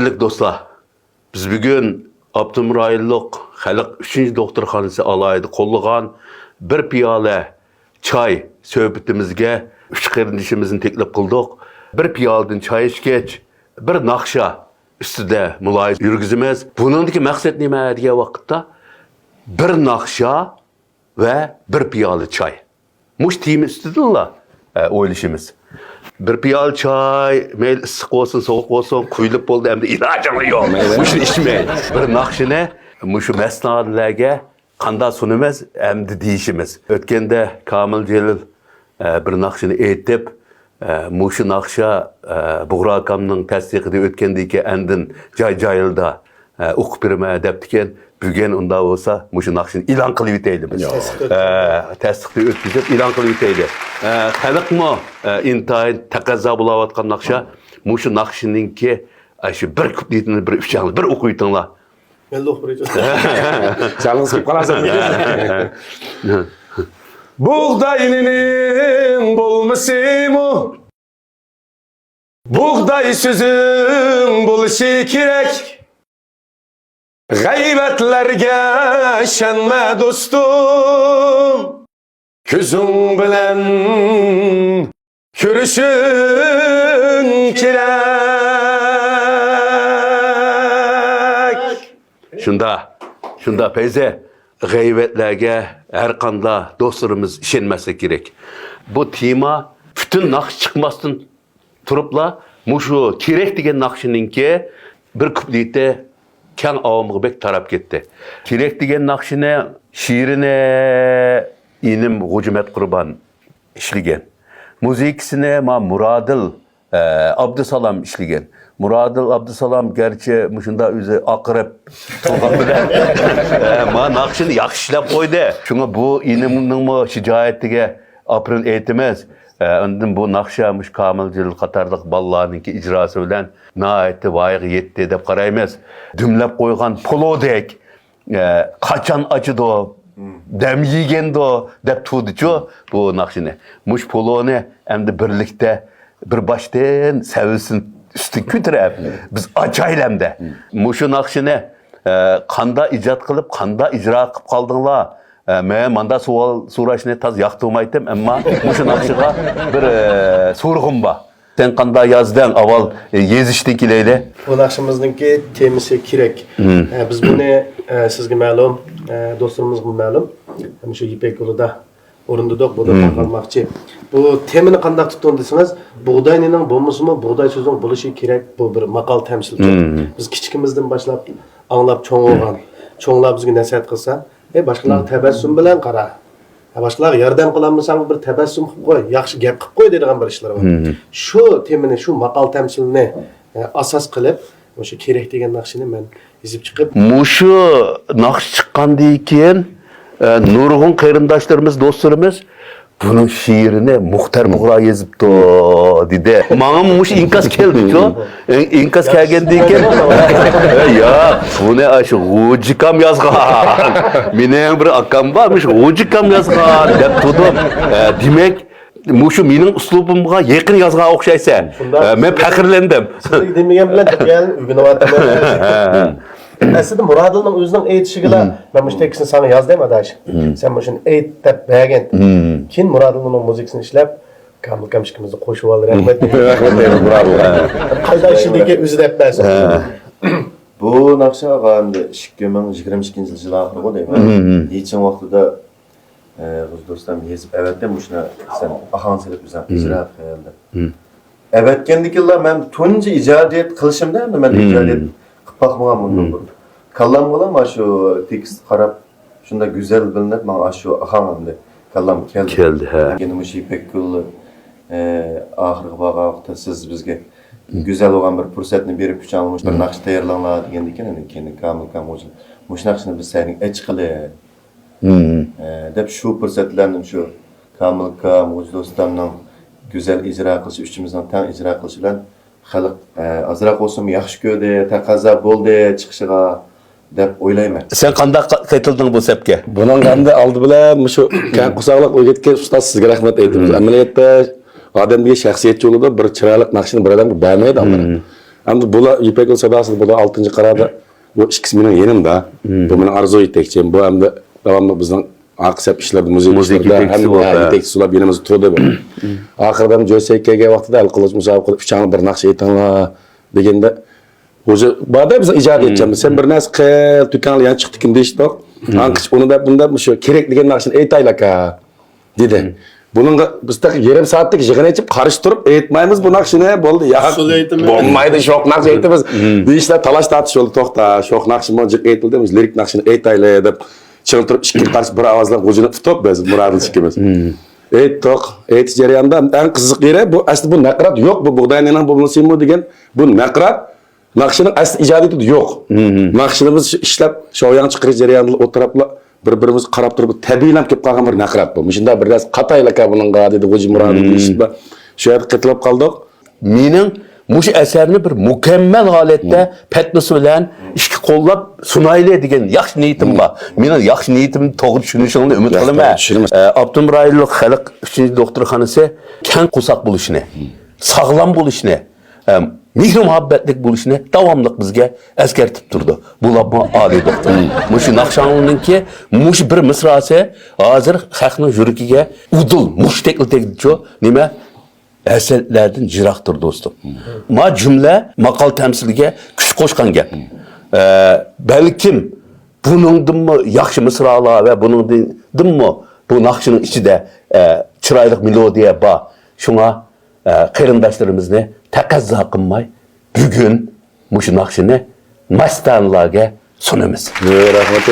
Qadrli dostlar, biz bugün Abdumrayillik Xalq 3. doktorxonasi alayida qo'llagan bir piyola choy suhbatimizga 3 qarindishimizni taklif qildik. Bir piyoladan choy ichgach, bir naqsha ustida muloyiza yurgizamiz. Buningdagi maqsad nima degan vaqtda bir naqsha va bir piyola choy. Mush tema ustida o'ylashimiz. Bir piyola choy, mayli issiq bo'lsin, sovuq bo'lsin, quyilib bo'ldi, endi ilojim yo'q. Mushni ichmay. Bir naqshini mushu masnalarga qanday sunamiz, endi deyishimiz. O'tganda Komil Jelil bir naqshini aytib, mushu naqsha Bug'ro akamning tasdiqida o'tgandiki, andin joy-joyilda o'qib beraman debdikan. Bugun unda bo'lsa, mushu naqshini e'lon qilib o'taylik. Tasdiqni o'tkazib e'lon qilib o'taylik. Xalqmi intayin taqozo bo'layotgan naqsha, mushu naqshininki shu bir kuplitini bir uchangli bir o'qib o'tinglar. Men o'qib beracağım. Canınız kip kalarsan. Buğdaylının bulmasıyım Buğday sözün buluşu kirek Gaybetlerge şenme dostum Közün bilen körüşün kirek Şunda peyze g'aybatlarga har qanday do'stlarimiz ishonmasa kerak. Bu tema bütün naqsh chiqmasdan turibla mushu kerak degan naqshininki bir kuplitda keng avomga bek tarab ketdi. Kerak degan naqshini she'rini inim G'ujumat Qurbon ishlagan. Muzikasini Murodil Abdusalom ishlagan. Murodil Abdusalom gerçi muşunda o'zi aqrab qilgan bilan ma naqshini yaxshi ishlab qo'ydi. Shunga bu inimning shijoatiga april aytimiz. Undan bu naqsha mush Komil Jelil qatorliq bolalarninki ijrosi bilan nihoyatda voyaga yetdi deb qaraymiz. Dumlab qo'ygan polodek qachon achidi, dam yegandi deb turdi-ku bu naqshini. Mush poloni endi birlikda bir boshdan sevilsin üstün kütürep, biz acaylemde. Muşu naqshini qanda ijod qilib, qanda ijro qilib qaldinglar. Men manda savol so'rashni taz yoqtirmaydim, ammo muşu naqshiga bir so'rg'im bor. Sen qanda yozding, avval yezishdan kelayli. Bu naqshimizningki temasi kerak. Biz buni sizga ma'lum, do'stlarimizga ma'lum. Shu Ipak yo'lida o'rindiq bo'lib qolmoqchi. Bu temini qanday tutding desangiz, buğdayning bo'lmasimi, buğday so'zing bo'lishi kerak. Bu bir maqol tamsilchi. Biz kichikimizdan boshlab anglab cho'ng bo'lgan. Cho'nglar bizga nasihat qilsa, boshqalarga tabassum bilan qara. Boshqalarga yordam qilolmasang bir tabassum qilib qo'y, yaxshi gap qilib qo'y deydigan bir ishlar bor. Shu temini, shu maqol tamsilni asos qilib, o'sha kerak degan naqshini men yozib chiqib, Mushu naqsh chiqqandan keyin nurg'un qarindoshlarimiz, do'stlarimiz bunun şiirini Muxtar Bug'ro yozibdi dedi. Menga mush inkas keldi-ku. Inkas kelgandan keyin ya, buni shu G'ujikam yozgan. Mening bir akam bor, mush G'ujikam yozgan deb turdim. Demak, mushu mening uslubimga yaqin yozgan o'xshaysan. Men faxrlandim. Sizga demegan bilan gel o'rganyapman. Aslında Murodilning o'zining aytishiga men mush tekstni sana yozdim adash. Sen mushuni ayt deb bergan. Keyin Murodilning muzikasini ishlab, Komil kamshikimizni qo'shib oldi. Rahmat. Bravo. Qayda ishidagi o'zi deb bersin. Bu naqsha endi 2022-yil oxirida deyman. Yechim vaqtida o'z do'stim yezib avatdim shuni sen ahon silib bizdan ijro qildi. Avatgandikilar men tunji ijodiyat qilishimda endi men ijodiyat bakmagan bundan bu. Kallam bolam şu tekst qarab şunda güzel bilinib, men şu axamamda kallam keldi. Keldi, ha. Yine mush Ipak yo'li oxirgi vaqtda siz bizga güzel olan bir fursatni berib kuchanimiz bir naqsh tayyorlanglar degandan keyin Komil mush naqshni biz sening chiqili. Deb şu fursatlarni şu Komil o'z do'stimning güzel ijro qilishi, uchimizdan tang ijro qilishi bilan xalq azroq olsun yaxshi ko'rdi, taqozo bo'ldi chiqishiga deb o'ylayman. Sen qanday qaytilding bu sapga? Bunun endi oldi bilan shu keng qusoqliq o'rgatgan ustoz sizga rahmat aytamiz. Amaliyotda odamga shaxsiyat yo'lida bir chiroyli naqshini bir odamga bermaydi. Endi bula İpek Yolu Sadası bula 6. qarada bu ikisi mening yanımda. Bu mening arzu yetekçim. Bu hem de devamlı bizden aksep işlerde müzik işlerde yetekçisi hem var, de ha. yetekçisi olab yanımızda turdu bu. Ahirda JSK'ga vaqtida hal qilish musobaqa qilib uchani bir naqsh aytanglar deganda o'zi ba'da biz ijod etganmiz. Sen bir narsa qil, do'konga yan chiqdikin deyishdi. Anqish uni bunda shu kerak degan narsani aytaylik aka dedi. Bununla biz de yarım saatlik yığın içip karıştırıp eğitmeyimiz bu nakşine oldu. Ya olmaydı şok nakş eğitimiz. Deyişler talaş tartış oldu toxta. Şok nakşı mıncık eğitildi. Biz lirik nakşını eğitayle edip çıldırıp iki karşı bir avazla ucunu tutup biz muradını çıkımız. Eğittik. Eğitiş jarayonida en kızık yeri bu aslında bu nakrat yok. Bu buğdayla bu nasimu degen bu nakrat nakşının asli icadeti yok. Nakşınımız işlep şoyan çıkırış jarayonida oturupla bir-birimiz qarab turib tabiiylab kelib qolgan bir naqrat bu. Shunda biraz qataylik buningga dedi Hoji Murod deyishdi. Shu yerga qitilib qoldik. Mening mush asarni bir mukammal holatda patnis bilan ishga qo'llab sunayli degan yaxshi niyatim bor. Mening yaxshi niyatimni to'g'ri tushunishingni umid qilaman. Abdumrayillik xalq 3-doktorxonasi kang qo'saq bo'lishini, sog'lom bo'lishini, mehr muhabbatlik bo'lishini davomli bizga eskartib turdi. Bular oliy doktor. Mushu Naqshbandninki mush bir misrasi hozir xalqning yuragiga udul mushtakli tegdicho nima asarlardan jiroqdir do'stim. Ma jumla maqol tamsiliga kuch qo'shgan gap. Balkim buningdinmi yaxshi misralar va buningdinmi bu naqshning ichida chiroyli melodiya bor. Shunga qarindoshlarimizni taqazzo qilmay bugun mushu naqshini mastanlarga sunamiz. Rahmat.